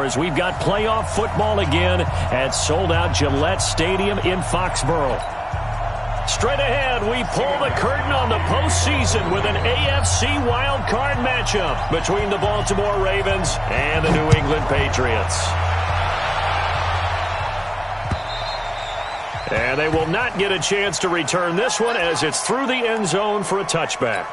indoors. We've got playoff football again at sold-out Gillette Stadium in Foxborough. Straight ahead, we pull the curtain on the postseason with an AFC Wildcard matchup between the Baltimore Ravens and the New England Patriots. And they will not get a chance to return this one as it's through the end zone for a touchback.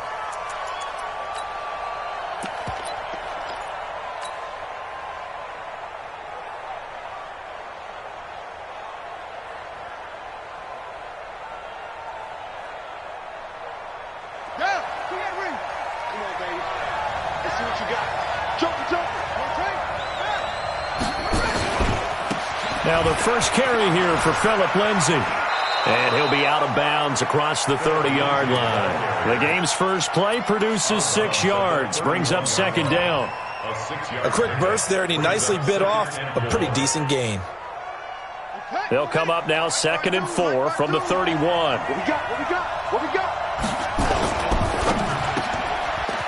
Now the first carry here for Phillip Lindsay. And he'll be out of bounds across the 30-yard line. The game's first play produces 6 yards, brings up second down. A quick burst there, and he nicely bit off a pretty decent gain. They'll come up now 2nd and 4 from the 31. What we got?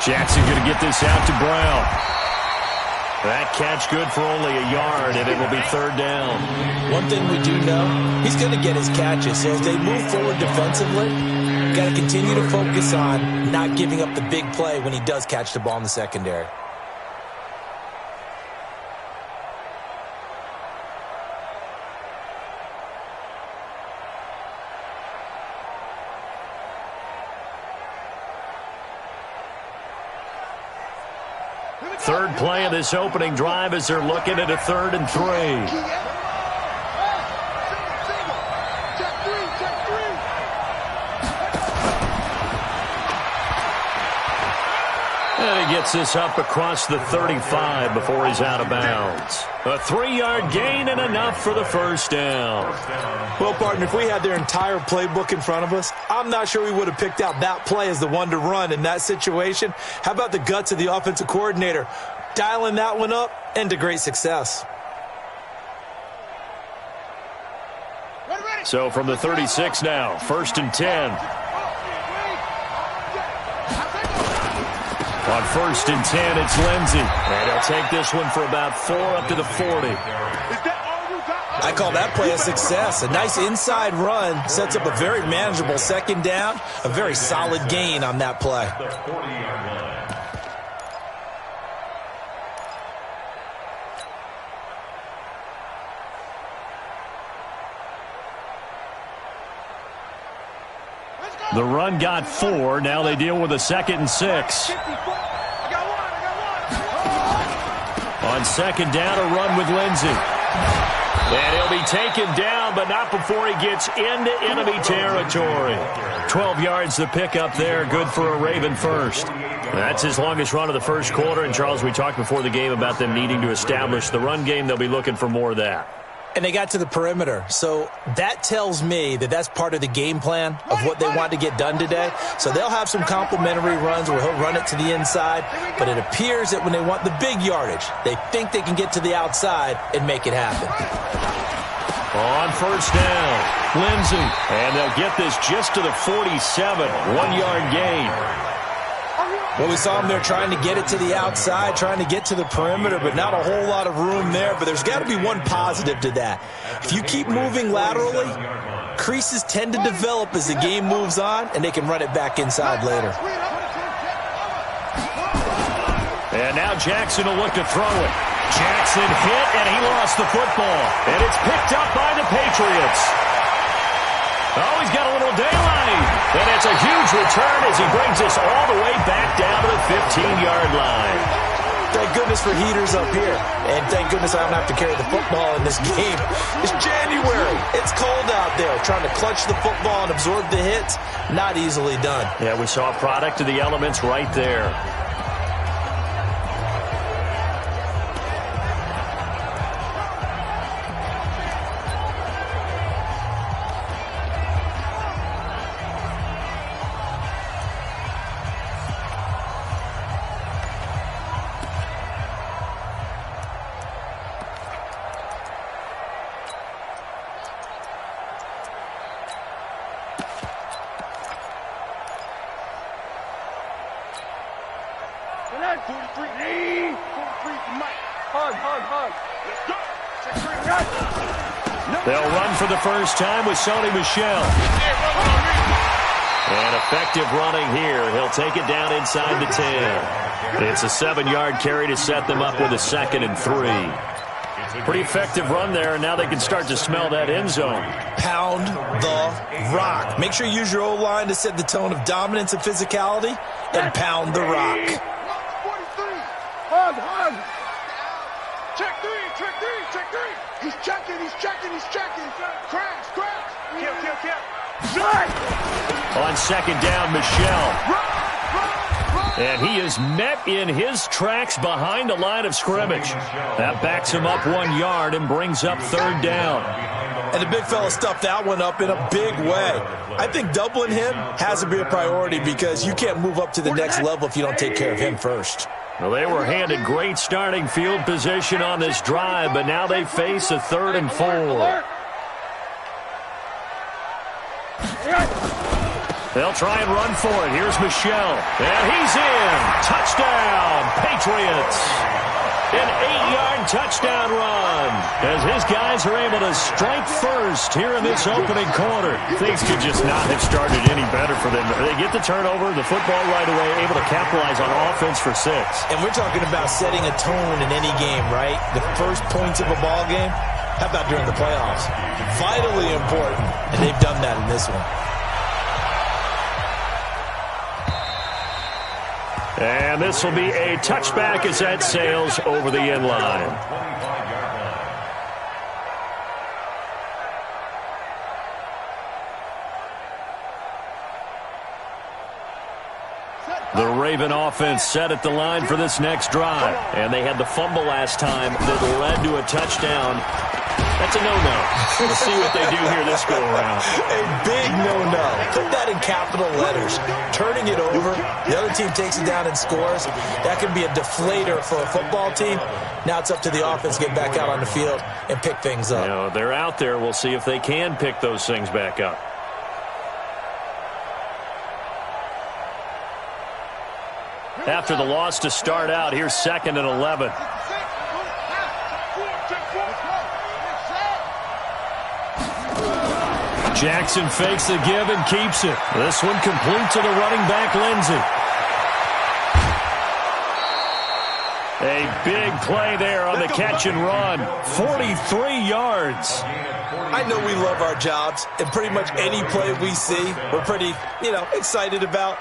Jackson going to get this out to Brown. That catch good for only a yard, and it will be 3rd down. One thing we do know, he's going to get his catches. So as they move forward defensively, got to continue to focus on not giving up the big play when he does catch the ball in the secondary. Third play of this opening drive as they're looking at a 3rd and 3. And he gets this up across the 35 before he's out of bounds. A 3-yard gain and enough for the first down. Well, partner, if we had their entire playbook in front of us, I'm not sure we would have picked out that play as the one to run in that situation. How about the guts of the offensive coordinator dialing that one up into great success? So from the 36 now, 1st and 10. On 1st and 10, it's Lindsay. And he'll take this one for about 4 up to the 40. I call that play a success. A nice inside run sets up a very manageable 2nd down. A very solid gain on that play. The run got 4. Now they deal with a 2nd and 6. On 2nd down, a run with Lindsay. And he'll be taken down, but not before he gets into enemy territory. 12 yards to pick up there. Good for a Raven first. That's his longest run of the first quarter. And, Charles, we talked before the game about them needing to establish the run game. They'll be looking for more of that. And they got to the perimeter. So that tells me that that's part of the game plan of what they want to get done today. So they'll have some complementary runs where he'll run it to the inside. But it appears that when they want the big yardage, they think they can get to the outside and make it happen. On 1st down, Lindsay. And they'll get this just to the 47. 1-yard gain. Well, we saw him there trying to get it to the outside, trying to get to the perimeter, but not a whole lot of room there. But there's got to be one positive to that. If you keep moving laterally, creases tend to develop as the game moves on, and they can run it back inside later. And now Jackson will look to throw it. Jackson hit, and he lost the football. And it's picked up by the Patriots. Oh, he's got a little daylight. And it's a huge return as he brings us all the way back down to the 15-yard line. Thank goodness for heaters up here. And thank goodness I don't have to carry the football in this game. It's January. It's cold out there. Trying to clutch the football and absorb the hits, not easily done. Yeah, we saw a product of the elements right there. Hug. They'll run for the first time with Sony Michel. And effective running here. He'll take it down inside the 10. It's a 7-yard carry to set them up with a 2nd and 3. Pretty effective run there, and now they can start to smell that end zone. Pound the rock. Make sure you use your O-line to set the tone of dominance and physicality, and pound the rock. 43. Check three. He's checking. Crash. Kill. On 2nd down, Michel. And he is met in his tracks behind the line of scrimmage. That backs him up 1 yard and brings up 3rd down. And the big fella stuffed that one up in a big way. I think doubling him has to be a priority because you can't move up to the next level if you don't take care of him first. Well, they were handed great starting field position on this drive, but now they face a 3rd and 4. They'll try and run for it. Here's Michel. And he's in. Touchdown, Patriots. An 8-yard touchdown run as his guys are able to strike first here in this opening quarter. Things could just not have started any better for them. They get the turnover, the football right away, able to capitalize on offense for 6. And we're talking about setting a tone in any game, right? The first points of a ball game. How about during the playoffs? Vitally important, and they've done that in this one. And this will be a touchback as that sails over the end line. The Raven offense set at the line for this next drive. And they had the fumble last time that led to a touchdown. That's a no-no. We'll see what they do here this go-around. A big no-no. Put that in capital letters. Turning it over, the other team takes it down and scores. That can be a deflator for a football team. Now it's up to the offense to get back out on the field and pick things up. You know, they're out there. We'll see if they can pick those things back up. After the loss to start out, here's 2nd and 11. Jackson fakes the give and keeps it. This one complete to the running back, Lindsey. A big play there on the catch and run. 43 yards. I know we love our jobs, and pretty much any play we see, we're pretty, excited about.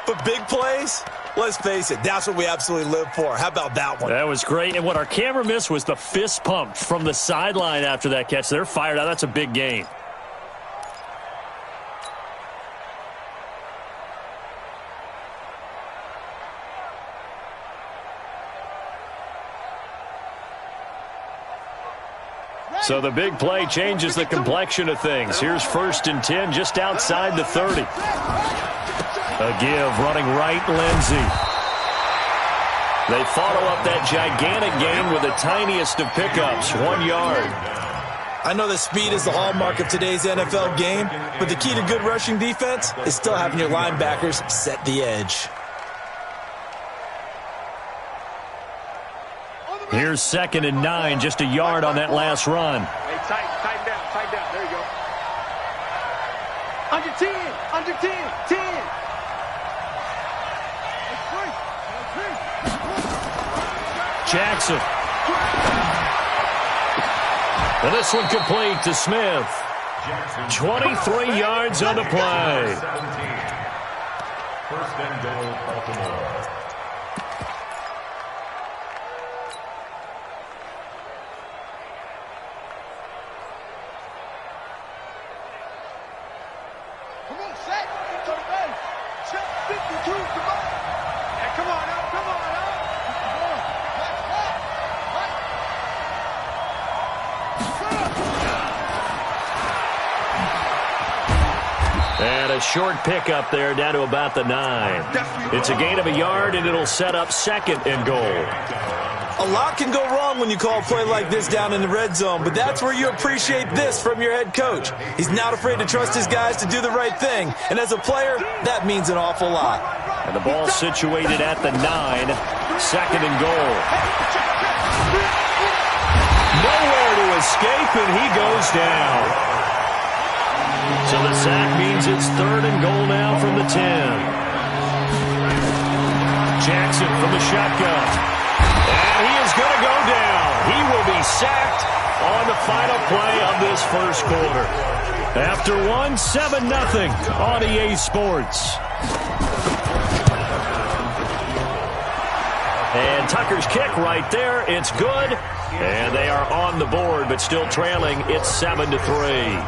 But big plays, let's face it, that's what we absolutely live for. How about that one? That was great. And what our camera missed was the fist pump from the sideline after that catch. They're fired out. That's a big gain. So the big play changes the complexion of things. Here's 1st and 10 just outside the 30. A give running right, Lindsey. They follow up that gigantic gain with the tiniest of pickups, 1 yard. I know that speed is the hallmark of today's NFL game, but the key to good rushing defense is still having your linebackers set the edge. Here's 2nd and 9, just a yard on that last run. Hey, tighten down. There you go. Under 10. Jackson. And this one complete to Smith. 23 yards on the play. 1st and goal, Baltimore. Come on, set. Get to the base. Check 52. Come on. Yeah, come on now. And a short pickup there down to about the 9. It's a gain of a yard, and it'll set up 2nd and goal. A lot can go wrong when you call a play like this down in the red zone, but that's where you appreciate this from your head coach. He's not afraid to trust his guys to do the right thing, and as a player, that means an awful lot. And the ball situated at the 9, 2nd and goal. Nowhere to escape, and he goes down. So the sack means it's 3rd and goal now from the 10. Jackson from the shotgun. And he is going to go down. He will be sacked on the final play of this first quarter. After 7-0 on EA Sports. And Tucker's kick right there. It's good. And they are on the board, but still trailing. It's 7-3.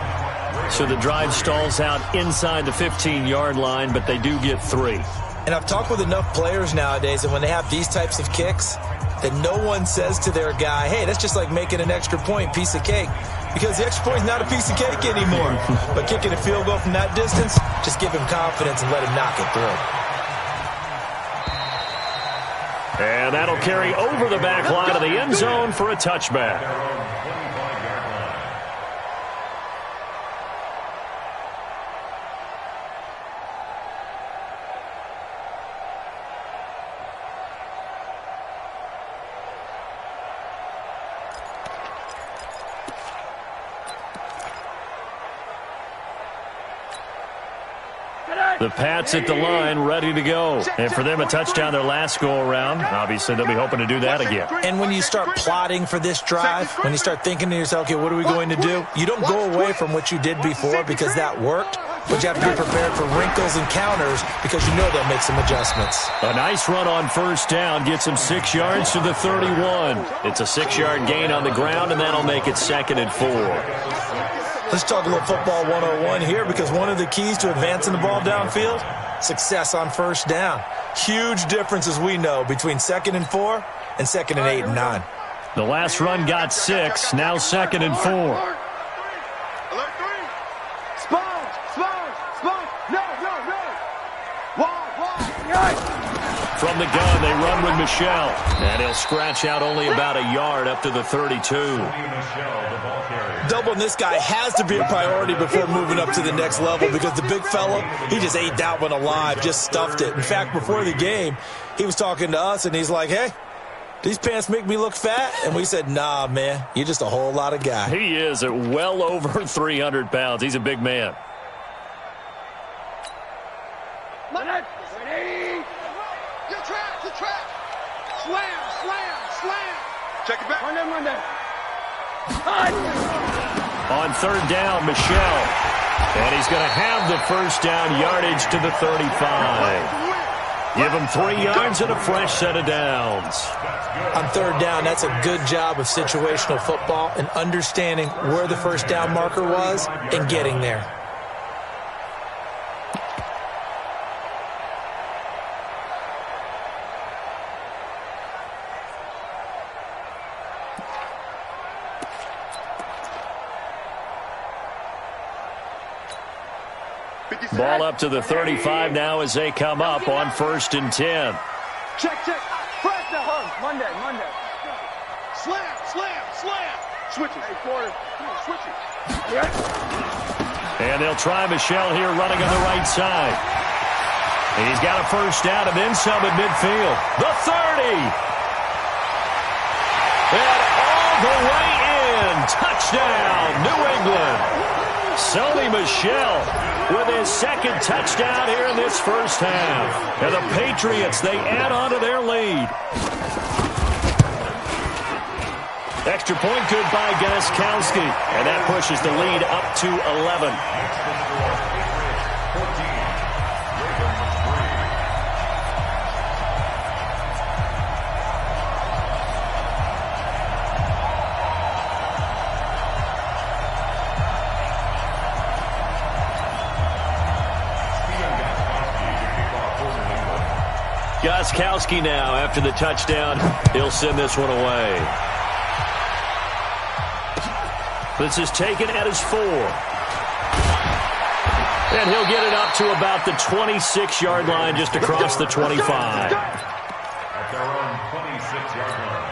So the drive stalls out inside the 15-yard line, but they do get 3. And I've talked with enough players nowadays, and when they have these types of kicks, that no one says to their guy, hey, that's just like making an extra point, piece of cake. Because the extra point is not a piece of cake anymore. But kicking a field goal from that distance, just give him confidence and let him knock it through. And that'll carry over the back line of the end zone for a touchback. The Pats at the line, ready to go. And for them, a touchdown their last go-around. Obviously, they'll be hoping to do that again. And when you start plotting for this drive, when you start thinking to yourself, okay, what are we going to do? You don't go away from what you did before because that worked, but you have to be prepared for wrinkles and counters because you know they'll make some adjustments. A nice run on first down gets him 6 yards to the 31. It's a 6-yard gain on the ground, and that'll make it 2nd and 4. Let's talk a little football 101 here because one of the keys to advancing the ball downfield, success on first down. Huge difference, as we know, between 2nd and 4 and 2nd and 8 and 9. The last run got 6, now 2nd and 4. Alert 3. Sponge. No. Wide. From the gun, they run with Michelle. And he'll scratch out only about a yard up to the 32. Doubling this guy has to be a priority before moving up to the next level because the big fella, he just ate that one alive, just stuffed it. In fact, before the game, he was talking to us, and he's like, hey, these pants make me look fat? And we said, nah, man, you're just a whole lot of guy. He is at well over 300 pounds. He's a big man. Ready. Your track. Slam. Check it back. Run that. On third down, Michelle. And he's going to have the first down yardage to the 35. Give him 3 yards and a fresh set of downs. On third down, that's a good job of situational football and understanding where the first down marker was and getting there. Ball up to the 35 now as they come up on 1st and 10. Check. Press down. Monday. Slam. Switch it. Hey, quarter. Switch it. And they'll try Michelle here running on the right side. And he's got a first down and then some at midfield. The 30. And all the way in. Touchdown, New England. Sony Michel with his 2nd touchdown here in this first half. And the Patriots, they add on to their lead. Extra point good by Gostkowski. And that pushes the lead up to 11. Gostkowski now, after the touchdown, he'll send this one away. This is taken at his 4. And he'll get it up to about the 26-yard line, just across the 25. At their own 26-yard line.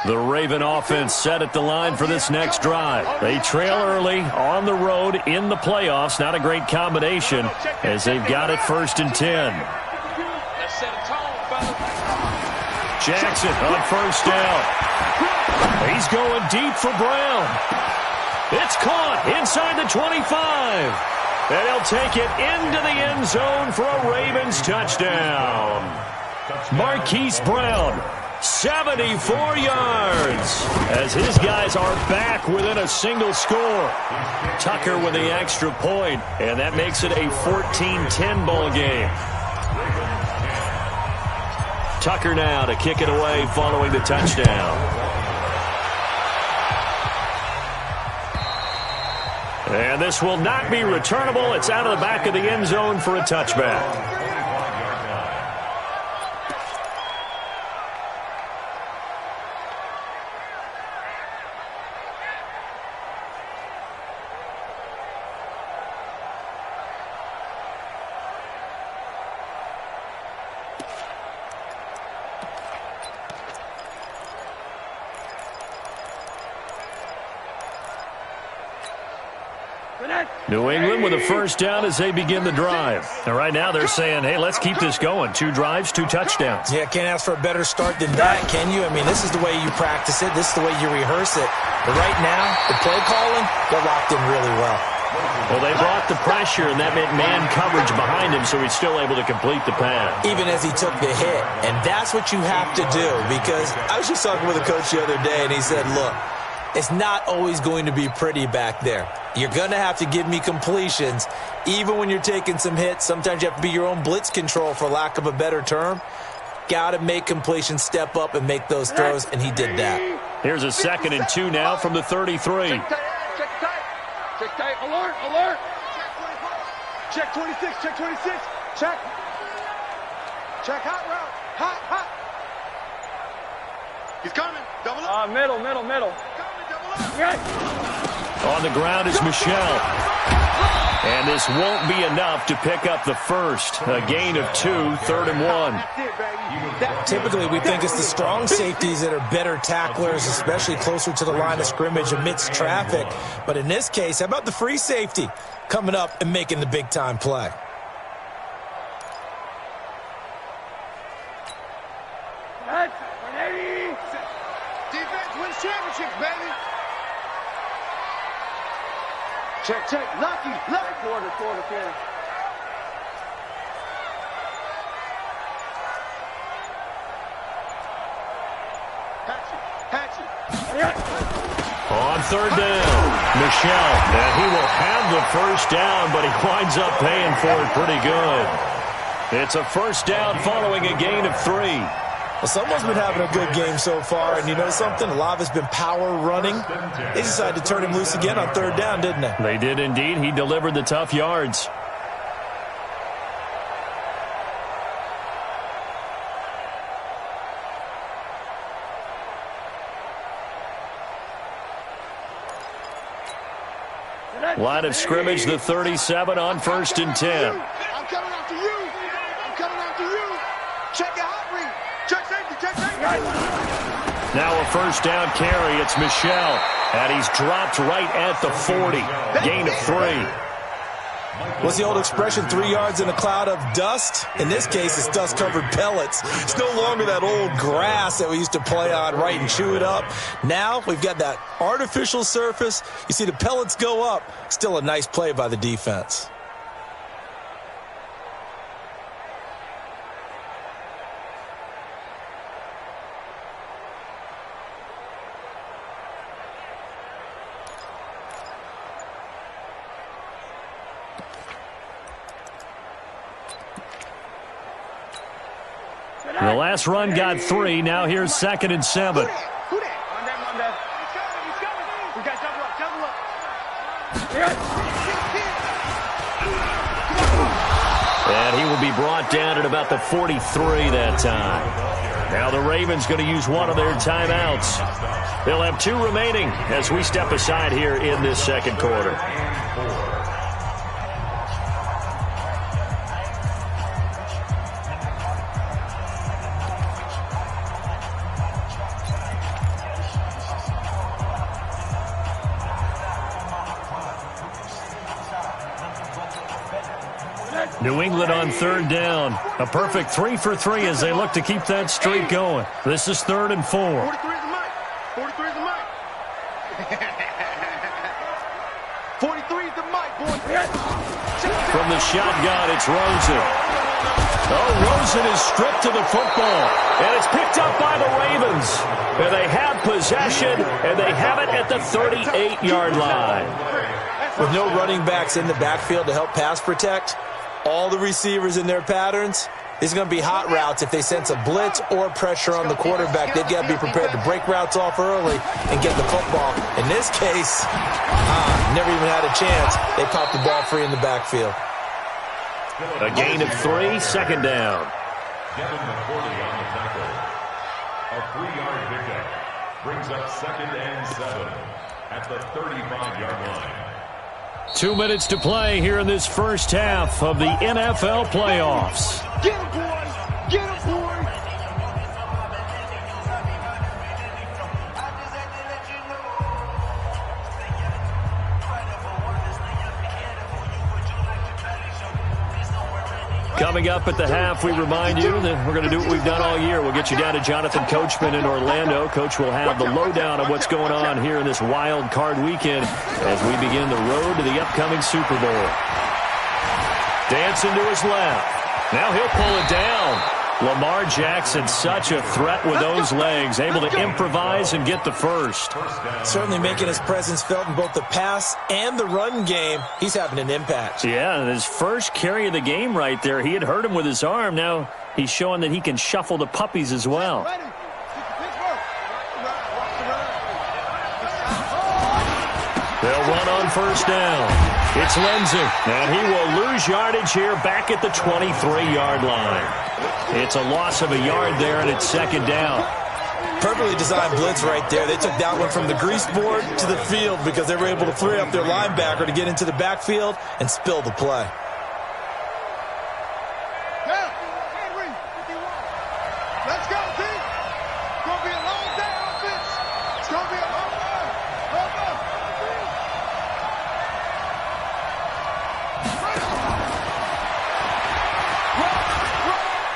The Raven offense set at the line for this next drive. They trail early on the road in the playoffs. Not a great combination as they've got it 1st and 10. Jackson on 1st down. He's going deep for Brown. It's caught inside the 25. And he'll take it into the end zone for a Ravens touchdown. Marquise Brown, 74 yards, as his guys are back within a single score. Tucker with the extra point, and that makes it a 14-10 ball game. Tucker now to kick it away following the touchdown. And this will not be returnable. It's out of the back of the end zone for a touchback. New England with a 1st down as they begin the drive. And right now they're saying, hey, let's keep this going. 2 drives, 2 touchdowns. Yeah, can't ask for a better start than that, can you? I mean, this is the way you practice it. This is the way you rehearse it. But right now, the play calling, they're locked in really well. Well, they brought the pressure, and that meant man coverage behind him, so he's still able to complete the pass. Even as he took the hit. And that's what you have to do, because I was just talking with a coach the other day, and he said, look, it's not always going to be pretty back there. You're going to have to give me completions. Even when you're taking some hits, sometimes you have to be your own blitz control, for lack of a better term. Got to make completions, step up, and make those throws, and he did that. Here's a 2nd and 2 now from the 33. Check tight, alert, alert. Check 26, check 26, check. Check hot route, hot, hot. He's coming, double up. Middle. Coming, double up. On the ground is Michelle. And this won't be enough to pick up the first. A gain of 2, 3rd and 1. That's it, baby. Typically, we think it's the strong safeties that are better tacklers, especially closer to the line of scrimmage amidst traffic. But in this case, how about the free safety coming up and making the big-time play? Defense wins championships, baby. Check. Lucky. Quarter. Patchy. On 3rd down, Michelle. And he will have the 1st down, but he winds up paying for it pretty good. It's a 1st down following a gain of 3. Well, someone's been having a good game so far, and you know something? A lot of it's been power running. They decided to turn him loose again on 3rd down, didn't they? They did indeed. He delivered the tough yards. Line of scrimmage, the 37 on 1st and 10. I'm coming after you. Check your hot read. Check safety. Now a 1st down carry. It's Michelle. And he's dropped right at the 40. Gain of 3. What's the old expression, 3 yards in a cloud of dust? In this case, it's dust-covered pellets. It's no longer that old grass that we used to play on, right, and chew it up. Now we've got that artificial surface. You see the pellets go up. Still a nice play by the defense. The last run got 3. Now here's 2nd and 7. Who that? He's coming. We got double up. And he will be brought down at about the 43 that time. Now the Ravens going to use one of their timeouts. They'll have 2 remaining as we step aside here in this 2nd quarter. New England on third down. A perfect 3 for 3 as they look to keep that streak going. This is 3rd and 4. 43 is the mic. 43 is the mic. 43 is the mic, boy. From the shotgun, it's Rosen. Oh, Rosen is stripped to the football, and it's picked up by the Ravens. And they have possession, and they have it at the 38-yard line. With no running backs in the backfield to help pass protect, all the receivers in their patterns, these are going to be hot routes. If they sense a blitz or pressure on the quarterback, they've got to be prepared to break routes off early and get the football. In this case, never even had a chance. They popped the ball free in the backfield. A gain of 3, second down. Getting the 40 on the tackle. A 3-yard pickup brings up 2nd and 7 at the 35-yard line. 2 minutes to play here in this first half of the NFL playoffs. Get him, boy. Get him, boy. Coming up at the half, we remind you that we're going to do what we've done all year. We'll get you down to Jonathan Coachman in Orlando. Coach will have the lowdown of what's going on here in this wild card weekend as we begin the road to the upcoming Super Bowl. Dancing to his left. Now he'll pull it down. Lamar Jackson, such a threat with those legs, able to improvise and get the first. Certainly making his presence felt in both the pass and the run game. He's having an impact. Yeah, his first carry of the game right there. He had hurt him with his arm. Now he's showing that he can shuffle the puppies as well. They'll run on first down. It's Lindsey, and he will lose yardage here back at the 23-yard line. It's a loss of a yard there, and it's second down. Perfectly designed blitz right there. They took that one from the grease board to the field because they were able to free up their linebacker to get into the backfield and spill the play. Let's go, team. It's going to be a long day on offense. It's going to be a long run. Long run.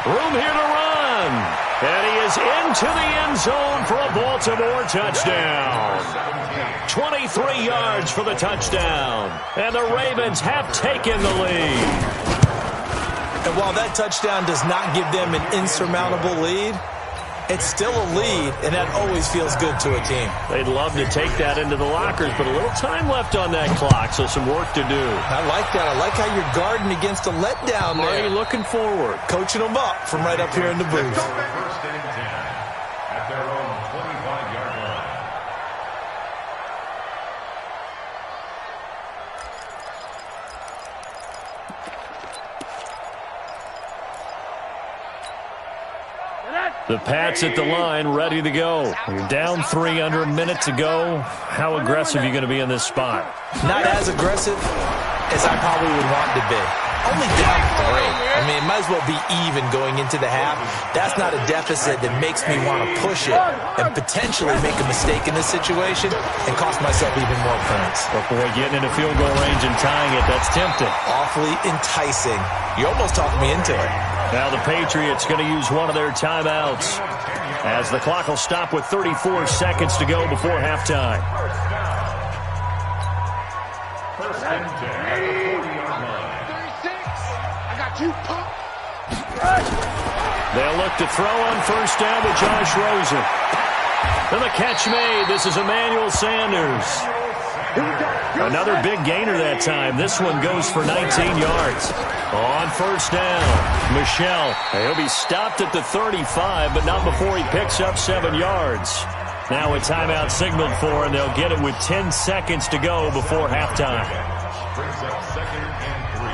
Room here to run. And he is into the end zone for a Baltimore touchdown. 23 yards for the touchdown. And the Ravens have taken the lead. And while that touchdown does not give them an insurmountable lead, it's still a lead, and that always feels good to a team. They'd love to take that into the lockers, but a little time left on that clock, so some work to do. I like that. I like how you're guarding against a letdown there. Already looking forward. Coaching them up from right up here in the booth. First and 10 at their own 25-yard line. The Pats at the line, ready to go. You're down 3 under a minute to go. How aggressive are you going to be in this spot? Not as aggressive as I probably would want to be. Only down 3. I mean, it might as well be even going into the half. That's not a deficit that makes me want to push it and potentially make a mistake in this situation and cost myself even more points. Before getting into field goal range and tying it, that's tempting. Awfully enticing. You almost talked me into it. Now the Patriots going to use one of their timeouts as the clock will stop with 34 seconds to go before halftime. First and 10 at the 40-yard line. 36. I got you pumped. They'll look to throw on first down with Josh Rosen. And the catch made. This is Emmanuel Sanders. Another big gainer that time. This one goes for 19 yards. On first down, Michel. He'll be stopped at the 35, but not before he picks up 7 yards. Now a timeout signaled for, and they'll get it with 10 seconds to go before halftime. Brings up 2nd and 3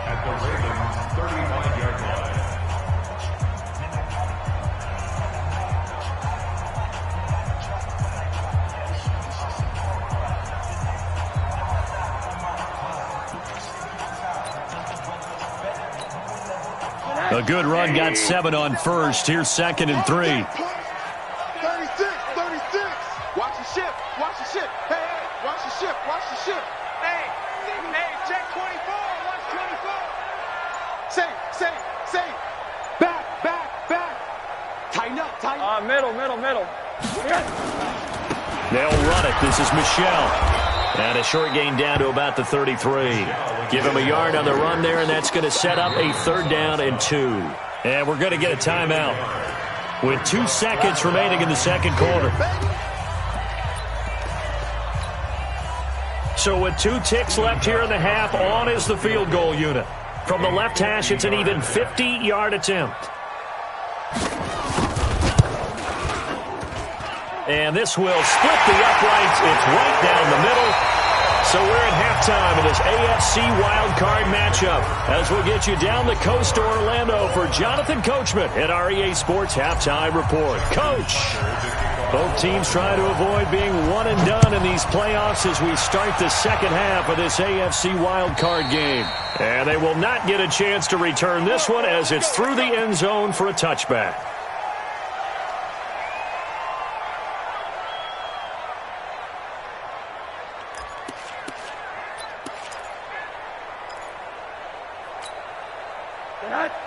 at the Ravens' 35-yard line. A good run, got 7 on first. Here's 2nd and 3. 36, 36. Watch the ship. Watch the ship. Hey, hey, watch the ship. Watch the ship. Hey, check 24. Watch 24. They'll run it. This is Michelle. And a short gain down to about the 33. Give him a yard on the run there, and that's going to set up a 3rd down and 2. And we're going to get a timeout with 2 seconds remaining in the second quarter. So with 2 ticks left here in the half, on is the field goal unit. From the left hash, it's an even 50-yard attempt. And this will split the uprights. It's right down the middle. So we're at halftime in this AFC Wildcard matchup as we'll get you down the coast to Orlando for Jonathan Coachman at our EA Sports Halftime Report. Coach, both teams try to avoid being one and done in these playoffs as we start the second half of this AFC Wildcard game. And they will not get a chance to return this one as it's through the end zone for a touchback.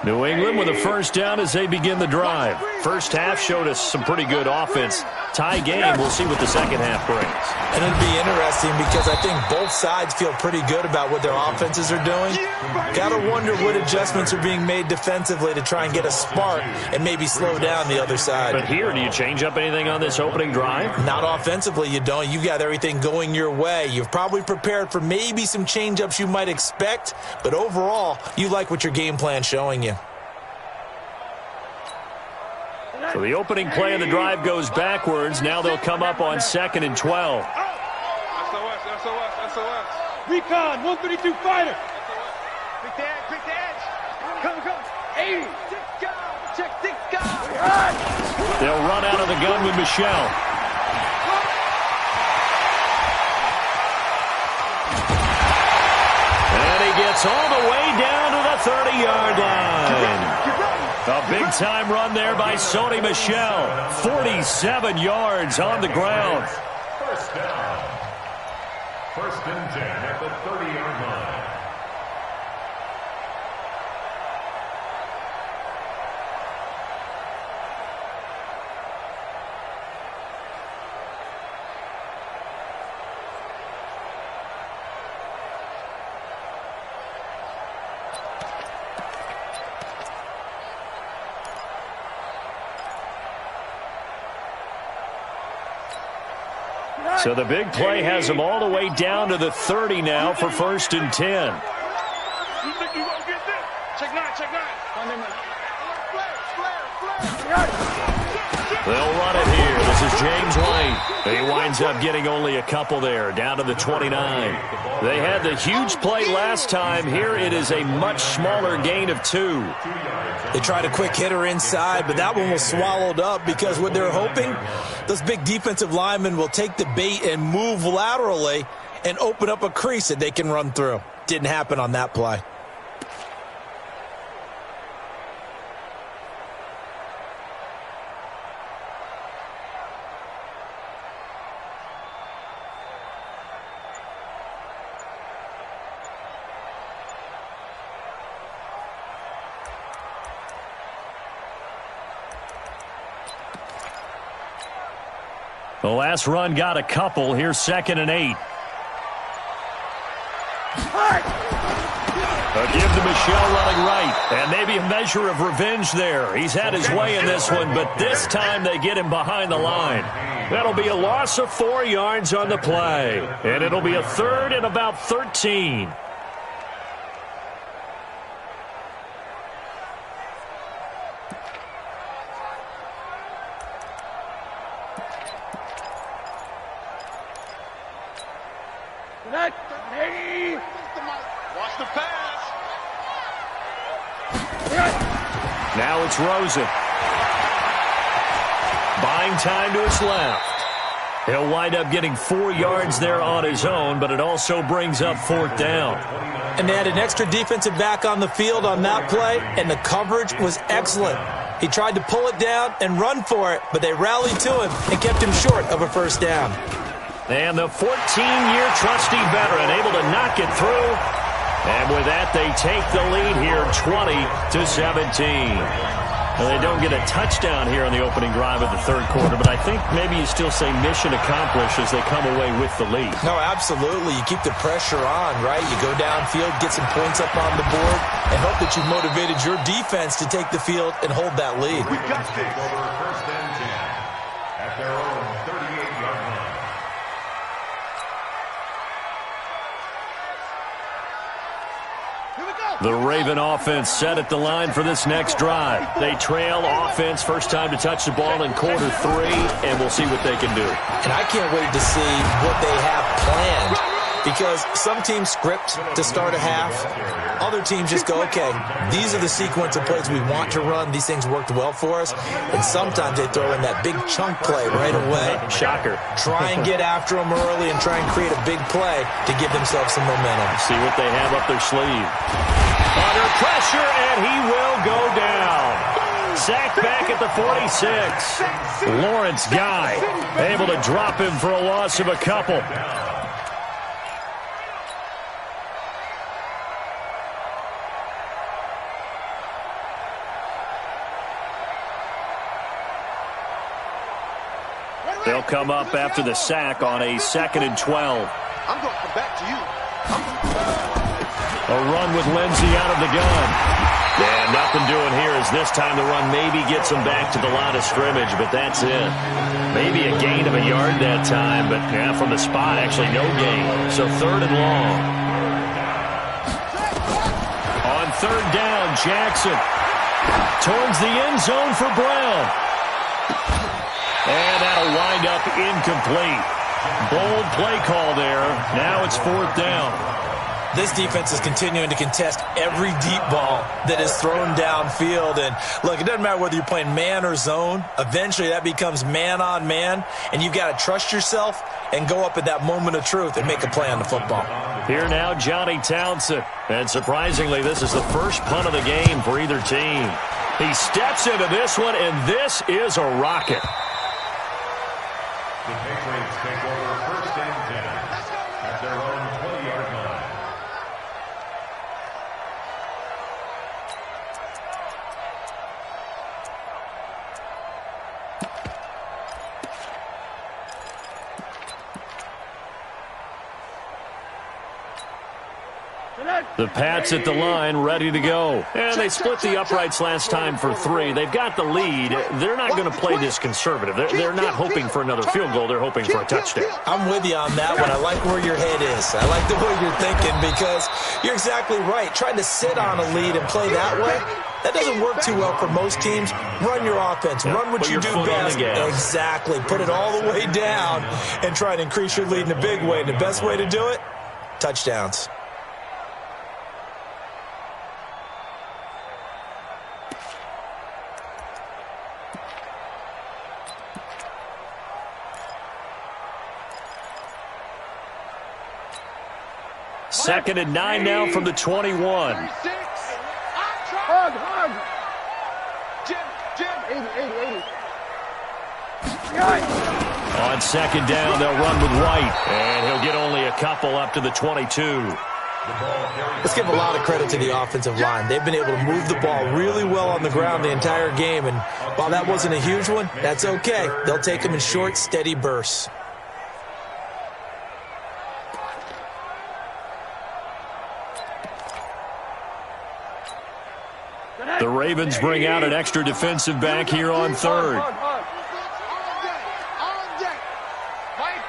New England with a 1st down as they begin the drive. First half showed us some pretty good offense. Tie game. We'll see what the second half brings. And it'll be interesting because I think both sides feel pretty good about what their offenses are doing. Got to wonder what adjustments are being made defensively to try and get a spark and maybe slow down the other side. But here, do you change up anything on this opening drive? Not offensively, you don't. You got everything going your way. You've probably prepared for maybe some change-ups you might expect, but overall, you like what your game plan's showing you. So the opening play of the drive goes backwards. Now they'll come up on 2nd and 12. SOS. Recon, 132 fighter. Quick the edge. Come. 80. Check. They'll run out of the gun with Michelle. And he gets all the way down to the 30-yard line. A big-time run there by Sony Michel. 47 yards on the ground. 1st down. 1st and 10 at the 30-yard line. So the big play has them all the way down to the 30 now for 1st and 10. You think you gonna get this? Check 9. They'll run it here. This is James White. He winds up getting only a couple there, down to the 29. They had the huge play last time. Here it is a much smaller gain of 2. They tried a quick hitter inside, but that one was swallowed up because what they're hoping, those big defensive linemen will take the bait and move laterally and open up a crease that they can run through. Didn't happen on that play. The last run got a couple. Here's 2nd and 8. But give to Michel running right. And maybe a measure of revenge there. He's had his way in this one, but this time they get him behind the line. That'll be a loss of 4 yards on the play. And it'll be a 3rd and about 13. Watch the pass. Now it's Rosen. Buying time to his left. He'll wind up getting 4 yards there on his own, but it also brings up 4th down. And they had an extra defensive back on the field on that play, and the coverage was excellent. He tried to pull it down and run for it, but they rallied to him and kept him short of a 1st down. And the 14-year trusty veteran able to knock it through. And with that, they take the lead here 20-17. Well, they don't get a touchdown here on the opening drive of the third quarter, but I think maybe you still say mission accomplished as they come away with the lead. No, absolutely. You keep the pressure on, right? You go downfield, get some points up on the board, and hope that you've motivated your defense to take the field and hold that lead. We got this. Over first and 10 at their own 38-yard line. The Raven offense set at the line for this next drive. They trail offense, first time to touch the ball in quarter 3, and we'll see what they can do. And I can't wait to see what they have planned, because some teams script to start a half. Other teams just go, okay, these are the sequence of plays we want to run. These things worked well for us. And sometimes they throw in that big chunk play right away. Shocker. Try and get after them early and try and create a big play to give themselves some momentum. See what they have up their sleeve. Under pressure, and he will go down. Sacked back at the 46. Lawrence Guy able to drop him for a loss of a couple. They'll come up after the sack on a 2nd and 12. I'm going to come back to you. A run with Lindsey out of the gun. And nothing doing here as this time the run maybe gets him back to the line of scrimmage, but that's it. Maybe a gain of a yard that time, but yeah, from the spot, actually no gain. So 3rd and long. On 3rd down, Jackson towards the end zone for Brown. And that'll wind up incomplete. Bold play call there. Now it's 4th down. This defense is continuing to contest every deep ball that is thrown downfield. And look, it doesn't matter whether you're playing man or zone. Eventually that becomes man on man. And you've got to trust yourself and go up at that moment of truth and make a play on the football. Here now, Johnny Townsend. And surprisingly, this is the first punt of the game for either team. He steps into this one, and this is a rocket. The Patriots take over first and 10 at their own 20-yard line. The Pats at the line, ready to go. And they split the uprights last time for 3. They've got the lead. They're not going to play this conservative. They're not hoping for another field goal. They're hoping for a touchdown. I'm with you on that one. I like where your head is. I like the way you're thinking, because you're exactly right. Trying to sit on a lead and play that way, that doesn't work too well for most teams. Run your offense. Run what you do best. Exactly. Put it all the way down and try to increase your lead in a big way. And the best way to do it, touchdowns. Second and 9 now from the 21. Hug. Jim. 80. On 2nd down, they'll run with White. And he'll get only a couple up to the 22. Let's give a lot of credit to the offensive line. They've been able to move the ball really well on the ground the entire game. And while that wasn't a huge one, that's okay. They'll take them in short, steady bursts. The Ravens bring out an extra defensive back here on 3rd. On deck. Line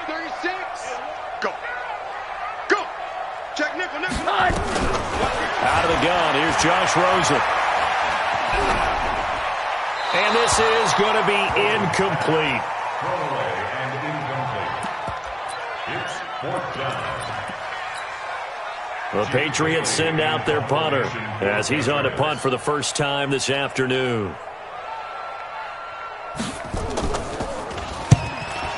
36. Go. Check nickel. Out of the gun, here's Josh Rosen. And this is going to be incomplete. Throwaway and incomplete. It's 4th down. The Patriots send out their punter as he's on to punt for the first time this afternoon.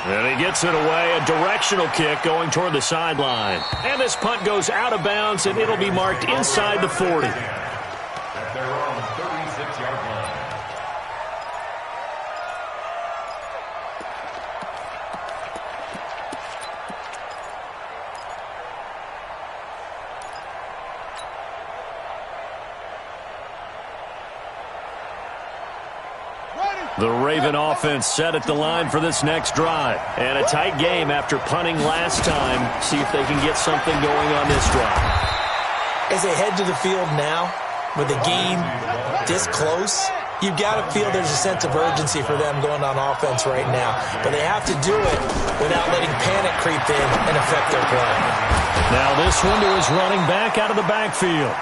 And he gets it away, a directional kick going toward the sideline. And this punt goes out of bounds, and it'll be marked inside the 40. At their own 36-yard line. The Raven offense set at the line for this next drive. And a tight game after punting last time. See if they can get something going on this drive. As they head to the field now, with the game this close, you've got to feel there's a sense of urgency for them going on offense right now. But they have to do it without letting panic creep in and affect their play. Now this one to his running back out of the backfield.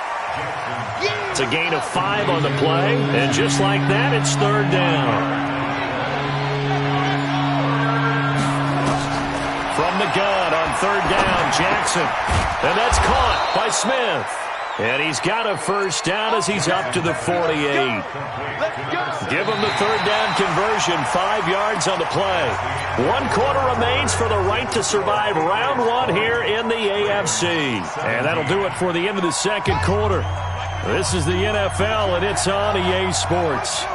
It's a gain of 5 on the play, and just like that, it's third down. From the gun on third down, Jackson. And that's caught by Smith. And he's got a first down as he's up to the 48. Give him the third down conversion, 5 yards on the play. 1 quarter remains for the right to survive round 1 here in the AFC. And that'll do it for the end of the second quarter. This is the NFL, and it's on EA Sports.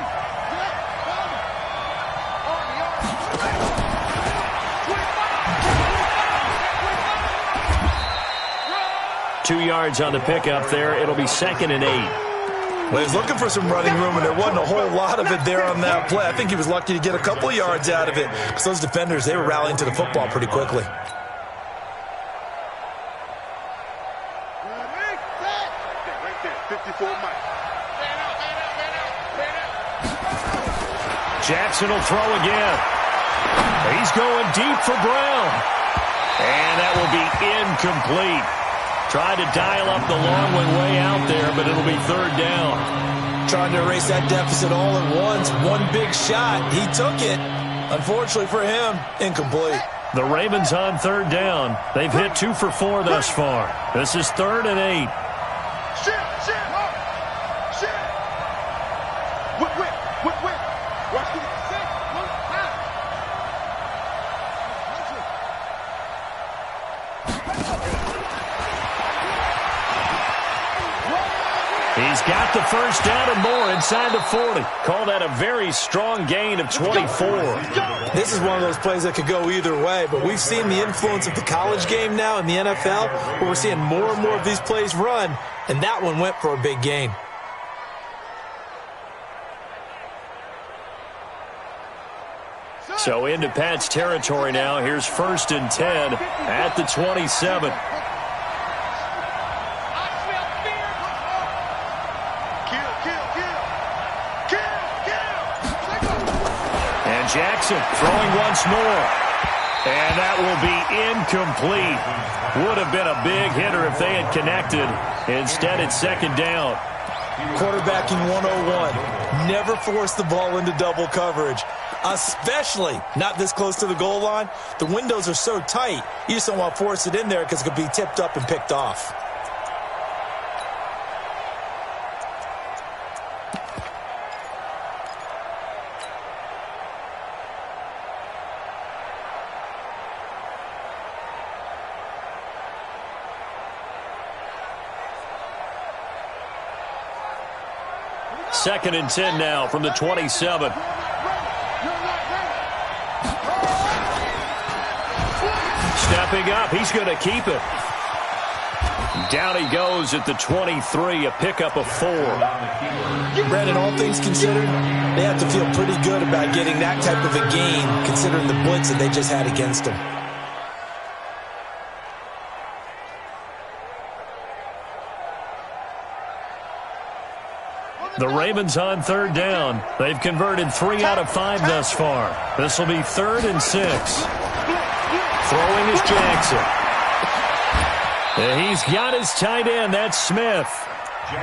Two yards on the pickup there. It'll be 2nd and 8. Well, he's looking for some running room, and there wasn't a whole lot of it there on that play. I think he was lucky to get a couple of yards out of it because those defenders, they were rallying to the football pretty quickly. Jackson will throw again. He's going deep for Brown. And that will be incomplete. Tried to dial up the long one way out there, but it'll be third down. Trying to erase that deficit all at once. One big shot. He took it. Unfortunately for him, incomplete. The Ravens on third down. They've hit 2 for 4 thus far. This is 3rd and 8. He's got the first down and more inside the 40. Call that a very strong gain of 24. This is one of those plays that could go either way, but we've seen the influence of the college game now in the NFL, where we're seeing more and more of these plays run, and that one went for a big gain. So into Pat's territory now. Here's 1st and 10 at the 27. Jackson throwing once more. And that will be incomplete. Would have been a big hitter if they had connected. Instead, it's 2nd down. Quarterbacking 101. Never force the ball into double coverage, especially not this close to the goal line. The windows are so tight, you just don't want to force it in there because it could be tipped up and picked off. Second and 10 now from the 27. Stepping up, he's going to keep it. Down he goes at the 23, a pickup of 4. Brandon, all things considered, they have to feel pretty good about getting that type of a gain, considering the blitz that they just had against them. The Ravens on third down. They've converted 3 out of 5 thus far. This will be 3rd and 6. Throwing is Jackson. And he's got his tight end. That's Smith.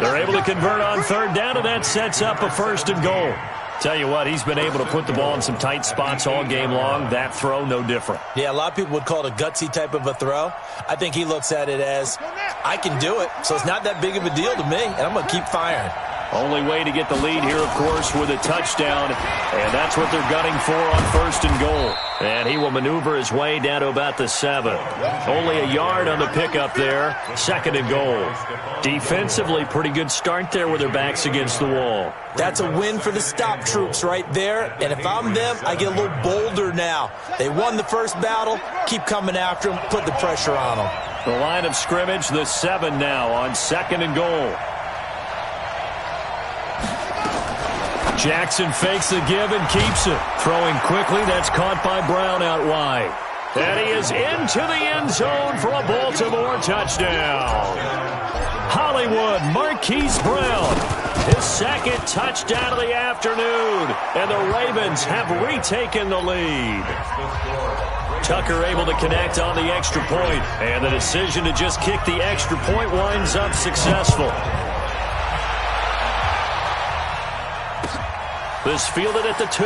They're able to convert on third down, and that sets up a 1st and goal. Tell you what, he's been able to put the ball in some tight spots all game long. That throw, no different. Yeah, a lot of people would call it a gutsy type of a throw. I think he looks at it as, I can do it, so it's not that big of a deal to me, and I'm going to keep firing. Only way to get the lead here, of course, with a touchdown. And that's what they're gunning for on 1st and goal. And he will maneuver his way down to about the 7. Only a yard on the pickup there. 2nd and goal. Defensively, pretty good start there with their backs against the wall. That's a win for the stop troops right there. And if I'm them, I get a little bolder now. They won the first battle. Keep coming after them. Put the pressure on them. The line of scrimmage, the 7 now on 2nd and goal. Jackson fakes the give and keeps it. Throwing quickly, that's caught by Brown out wide. And he is into the end zone for a Baltimore touchdown. Hollywood Marquise Brown, his second touchdown of the afternoon. And the Ravens have retaken the lead. Tucker able to connect on the extra point. And the decision to just kick the extra point winds up successful. This fielded at the 2.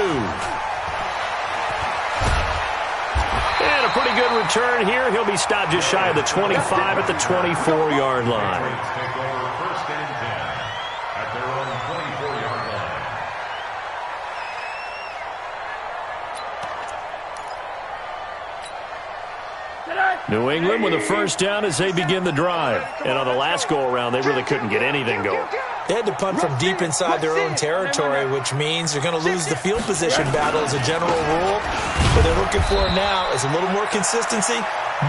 And a pretty good return here. He'll be stopped just shy of the 25 at the 24-yard line. Take over first and 10 at their own 24-yard line. New England with a first down as they begin the drive. And on the last go-around, they really couldn't get anything going. They had to punt from deep inside their own territory, which means they're going to lose the field position battle as a general rule. What they're looking for now is a little more consistency,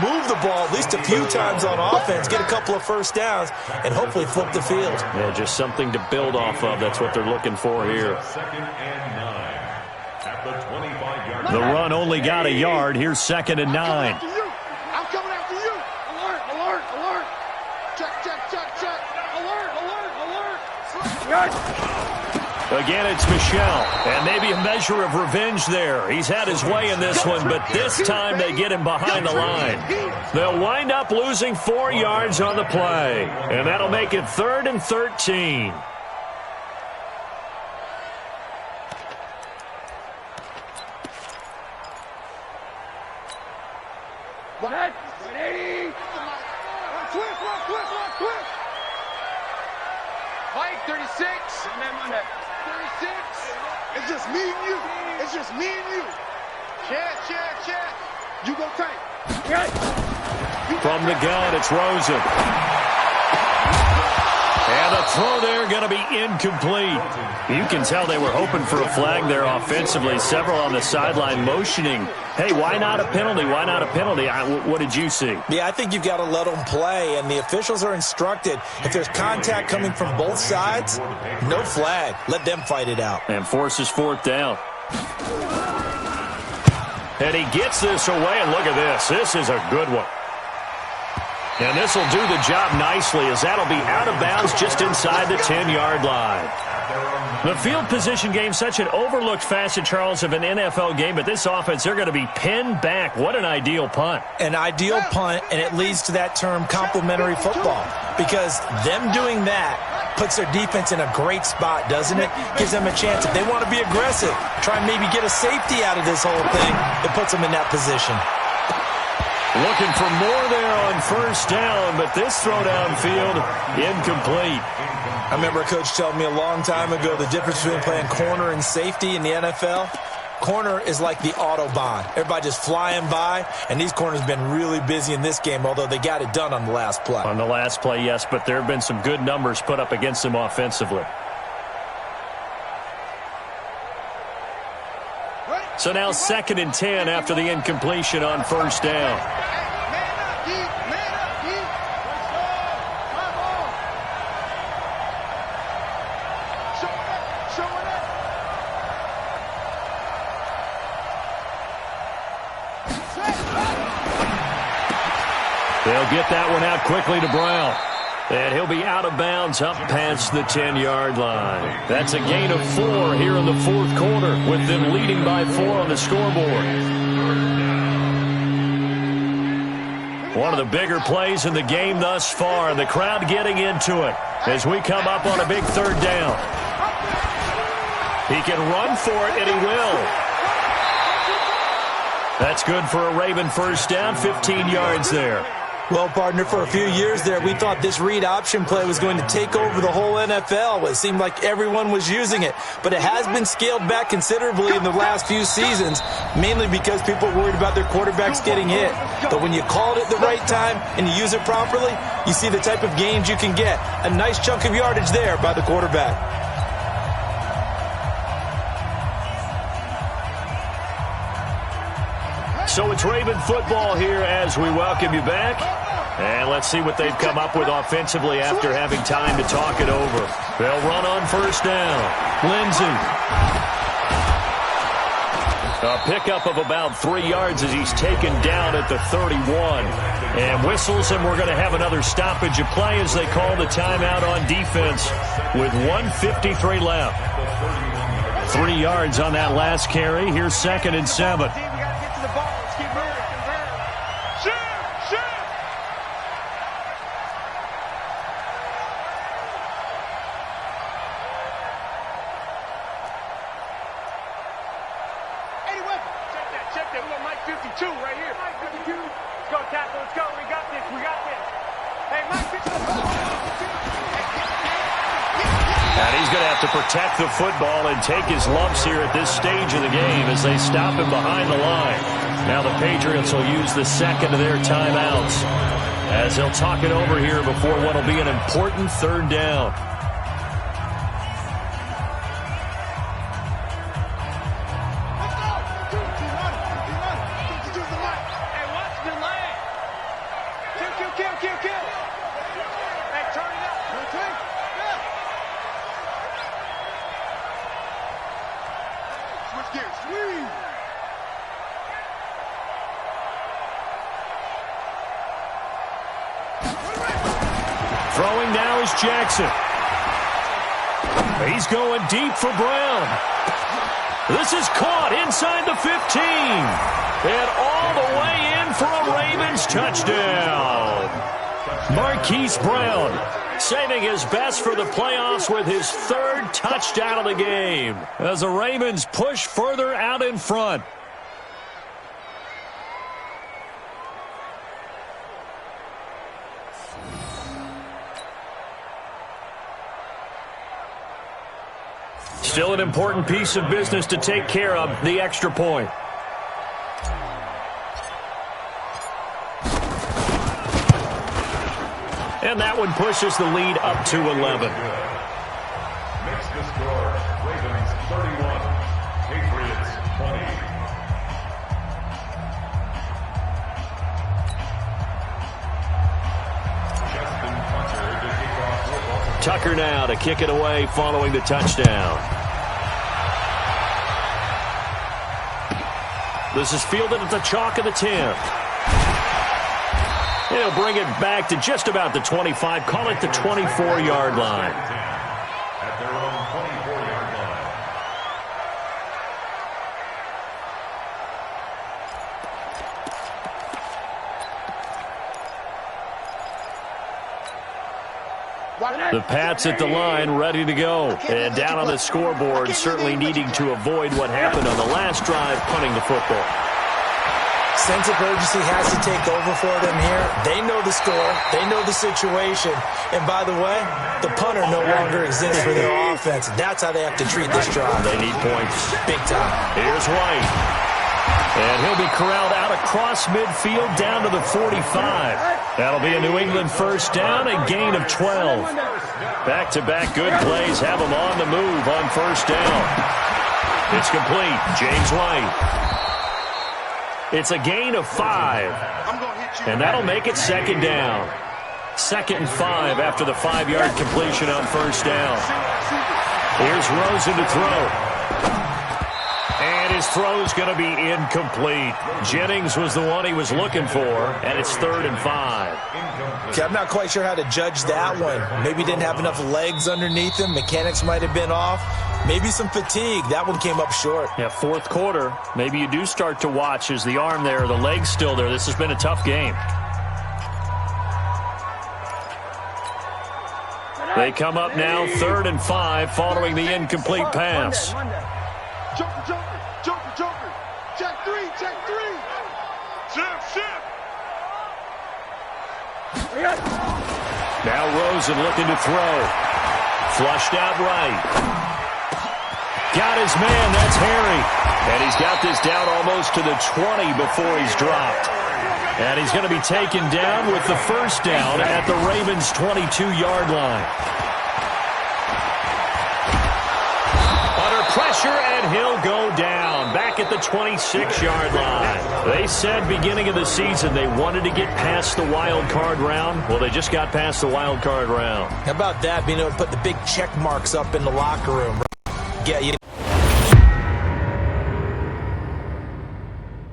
move the ball at least a few times on offense, get a couple of first downs, and hopefully flip the field. Yeah, just something to build off of. That's what they're looking for here. Second and 9 at the 25-yard line. The run only got a yard. Here's second and 9. I'm coming after you. Alert, alert, alert. Check, check, check, check. Alert, alert, alert. Again, it's Michel, and maybe a measure of revenge there. He's had his way in this one, but this time they get him behind the line. They'll wind up losing 4 yards on the play, and that'll make it 3rd and 13. What? 180. Twist. Mike, 36. 36. It's just me and you. It's just me and you. Chad. You go tight. From the gun, it's Rosen. And the throw there going to be incomplete. You can tell they were hoping for a flag there offensively. Several on the sideline motioning. Hey, why not a penalty? Why not a penalty? What did you see? Yeah, I think you've got to let them play, and the officials are instructed. If there's contact coming from both sides, no flag. Let them fight it out. And forces 4th down. And he gets this away, and look at this. This is a good one. And this will do the job nicely as that'll be out of bounds just inside the 10-yard line. The field position game, such an overlooked facet, Charles, of an NFL game, but this offense, they're going to be pinned back. What an ideal punt. An ideal punt, and it leads to that term complementary football, because them doing that puts their defense in a great spot, doesn't it? Gives them a chance. If they want to be aggressive, try and maybe get a safety out of this whole thing, it puts them in that position. Looking for more there on first down, but this throw downfield, incomplete. I remember a coach telling me a long time ago the difference between playing corner and safety in the NFL. Corner is like the Autobahn. Everybody just flying by, and these corners have been really busy in this game, although they got it done on the last play. On the last play, yes, but there have been some good numbers put up against them offensively. So now 2nd and 10 after the incompletion on first down. They'll get that one out quickly to Brown. And he'll be out of bounds up past the 10-yard line. That's a gain of 4 here in the 4th quarter, with them leading by 4 on the scoreboard. One of the bigger plays in the game thus far, and the crowd getting into it as we come up on a big 3rd down. He can run for it, and he will. That's good for a Raven first down, 15 yards there. Well, partner, for a few years there, we thought this read option play was going to take over the whole NFL. It seemed like everyone was using it, but it has been scaled back considerably in the last few seasons, mainly because people are worried about their quarterbacks getting hit. But when you call it at the right time and you use it properly, you see the type of gains you can get. A nice chunk of yardage there by the quarterback. So it's Raven football here as we welcome you back. And let's see what they've come up with offensively after having time to talk it over. They'll run on first down. Lindsey. A pickup of about 3 yards as he's taken down at the 31. And whistles, and we're going to have another stoppage of play as they call the timeout on defense with 1:53 left. 3 yards on that last carry. Here's 2nd and 7. Protect the football and take his lumps here at this stage of the game as they stop him behind the line. Now the Patriots will use the second of their timeouts as they'll talk it over here before what will be an important 3rd down. Throwing now is Jackson. He's going deep for Brown. This is caught inside the 15. And all the way in for a Ravens touchdown. Marquise Brown saving his best for the playoffs with his 3rd touchdown of the game as the Ravens push further out in front. Still an important piece of business to take care of, the extra point. And that one pushes the lead up to 11. Makes the score, Ravens 31, Patriots 20. Tucker now to kick it away following the touchdown. This is fielded at the chalk of the 10. He'll bring it back to just about the 25. Call it the 24-yard line. At their own 24-yard line. The Pats at the line, ready to go. And down on the scoreboard, certainly needing to avoid what happened on the last drive, punting the football. Sense of urgency has to take over for them here. They know the score. They know the situation. And by the way, the punter no longer exists for their offense. That's how they have to treat this drive. They need points. Big time. Here's White. And he'll be corralled out across midfield down to the 45. That'll be a New England first down, a gain of 12. Back-to-back good plays have them on the move on first down. It's complete. James White. It's a gain of 5. And that'll make it 2nd down. 2nd and 5 after the 5-yard completion on first down. Here's Rosen to throw. And his throw's going to be incomplete. Jennings was the one he was looking for, and it's 3rd and 5. Okay, I'm not quite sure how to judge that one. Maybe didn't have enough legs underneath him. Mechanics might have been off. Maybe some fatigue. That one came up short. Yeah, 4th quarter. Maybe you do start to watch as the arm there, the leg's still there. This has been a tough game. They come up now, 3rd and 5, following the incomplete pass. Joker, Joker, Joker, Joker. Check 3, check 3. Shift. Now Rosen looking to throw. Flushed out right. Got his man, that's Harry. And he's got this down almost to the 20 before he's dropped. And he's going to be taken down with the first down at the Ravens' 22-yard line. Under pressure, and he'll go down. Back at the 26-yard line. They said beginning of the season they wanted to get past the wild card round. Well, they just got past the wild card round. How about that, being able to put the big check marks up in the locker room? Get you.